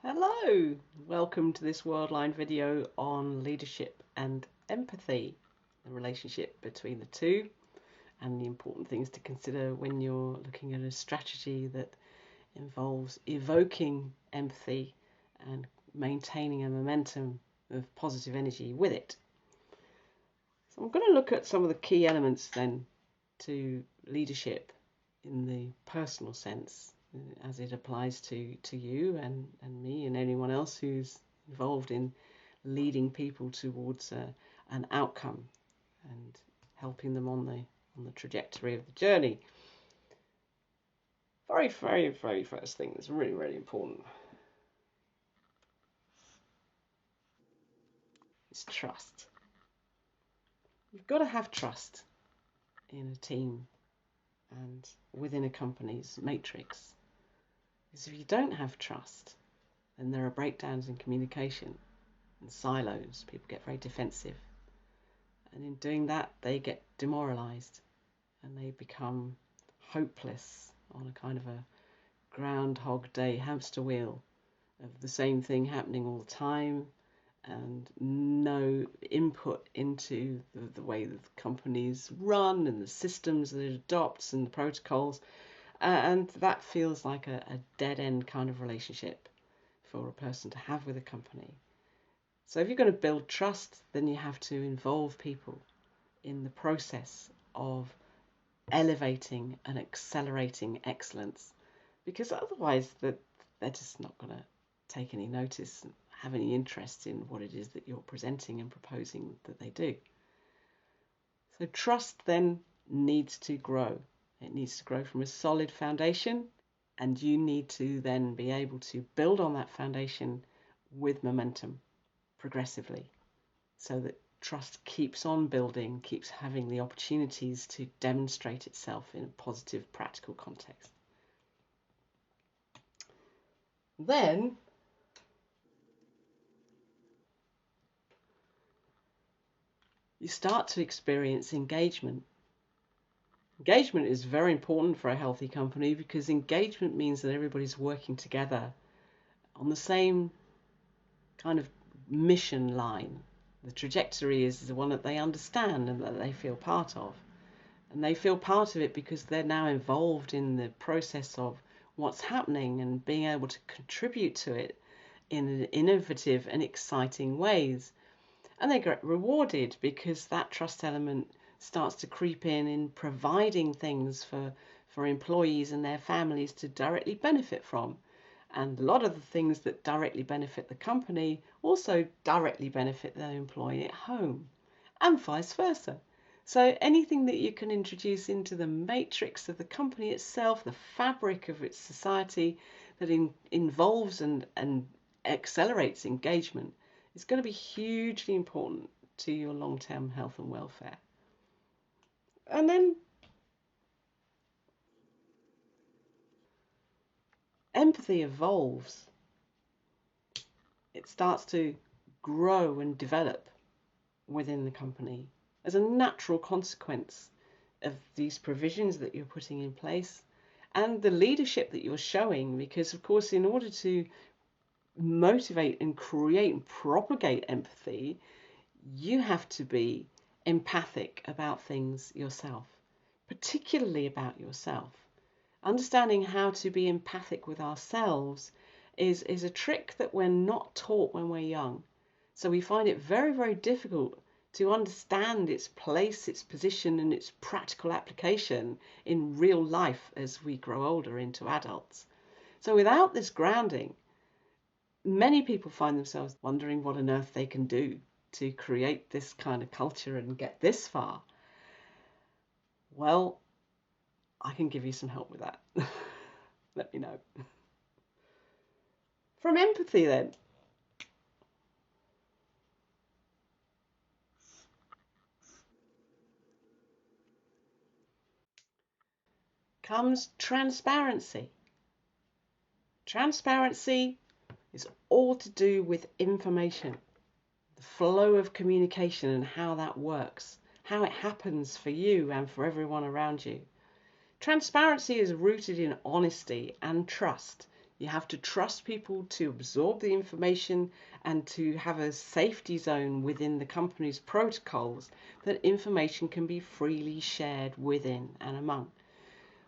Hello, welcome to this WorldLine video on leadership and empathy, the relationship between the two, and the important things to consider when you're looking at a strategy that involves evoking empathy and maintaining a momentum of positive energy with it. So I'm going to look at some of the key elements then to leadership in the personal sense as it applies to you and me and anyone else who's involved in leading people towards an outcome and helping them on the trajectory of the journey. Very first thing that's really important is trust. You've got to have trust in a team and within a company's matrix. Because if you don't have trust, then there are breakdowns in communication and silos. People get very defensive. And in doing that, they get demoralized and they become hopeless on a kind of a Groundhog Day hamster wheel of the same thing happening all the time and no input into the way that the companies run and the systems that it adopts and the protocols. And that feels like a dead-end kind of relationship for a person to have with a company. So if you're going to build trust, then you have to involve people in the process of elevating and accelerating excellence, because otherwise they're just not going to take any notice and have any interest in what it is that you're presenting and proposing that they do. So trust then needs to grow. It needs to grow from a solid foundation, and you need to then be able to build on that foundation with momentum progressively so that trust keeps on building, keeps having the opportunities to demonstrate itself in a positive, practical context. Then you start to experience engagement. Engagement is very important for a healthy company because engagement means that everybody's working together on the same kind of mission line. The trajectory is the one that they understand and that they feel part of. And they feel part of it because they're now involved in the process of what's happening and being able to contribute to it in innovative and exciting ways. And they get rewarded because that trust element starts to creep in providing things for employees and their families to directly benefit from. And a lot of the things that directly benefit the company also directly benefit their employee at home, and vice versa. So anything that you can introduce into the matrix of the company itself, the fabric of its society that involves and accelerates engagement, is going to be hugely important to your long-term health and welfare. And then empathy evolves. It starts to grow and develop within the company as a natural consequence of these provisions that you're putting in place and the leadership that you're showing. Because, of course, in order to motivate and create and propagate empathy, you have to be empathic about things yourself, particularly about yourself. Understanding how to be empathic with ourselves is a trick that we're not taught when we're young. So we find it very difficult to understand its place, its position, and its practical application in real life as we grow older into adults. So without this grounding, many people find themselves wondering what on earth they can do to create this kind of culture and get this far. Well, I can give you some help with that. Let me know. From empathy then, comes transparency. Transparency is all to do with information, the flow of communication and how that works, how it happens for you and for everyone around you. Transparency is rooted in honesty and trust. You have to trust people to absorb the information and to have a safety zone within the company's protocols that information can be freely shared within and among.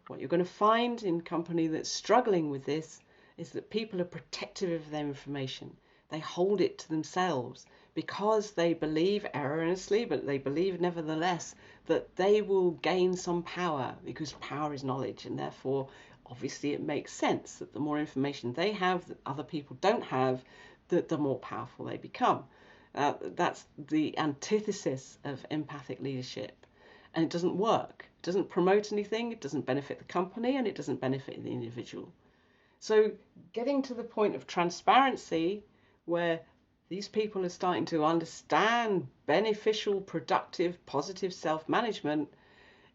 What you're going to find in a company that's struggling with this is that people are protective of their information. They hold it to themselves because they believe erroneously, but they believe nevertheless that they will gain some power, because power is knowledge, and therefore obviously it makes sense that the more information they have that other people don't have, that the more powerful they become. That's the antithesis of empathic leadership, and it doesn't work. It doesn't promote anything, it doesn't benefit the company, and it doesn't benefit the individual. So getting to the point of transparency where these people are starting to understand beneficial, productive, positive self-management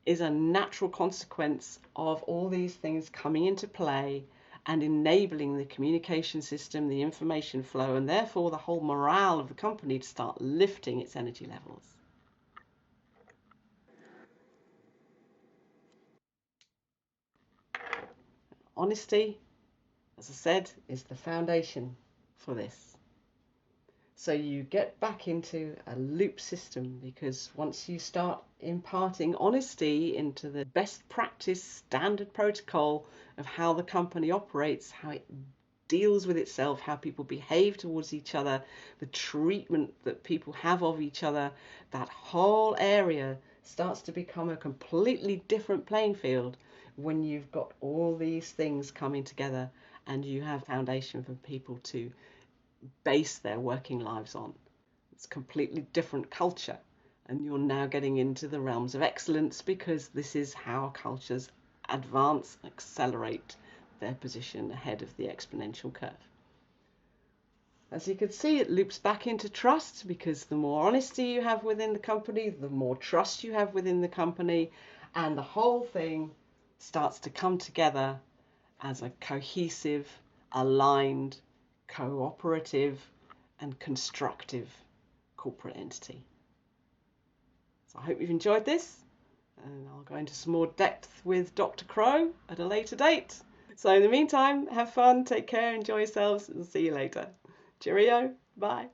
is a natural consequence of all these things coming into play and enabling the communication system, the information flow, and therefore the whole morale of the company to start lifting its energy levels. Honesty, as I said, is the foundation for this. So you get back into a loop system, because once you start imparting honesty into the best practice standard protocol of how the company operates, how it deals with itself, how people behave towards each other, the treatment that people have of each other, that whole area starts to become a completely different playing field when you've got all these things coming together and you have foundation for people to base their working lives on. It's a completely different culture, and you're now getting into the realms of excellence, because this is how cultures advance, accelerate their position ahead of the exponential curve. As you can see, it loops back into trust, because the more honesty you have within the company, the more trust you have within the company, and the whole thing starts to come together as a cohesive, aligned, cooperative and constructive corporate entity. So I hope you've enjoyed this, and I'll go into some more depth with Dr. Crow at a later date. So in the meantime, have fun, take care, enjoy yourselves, and see you later. Cheerio, bye.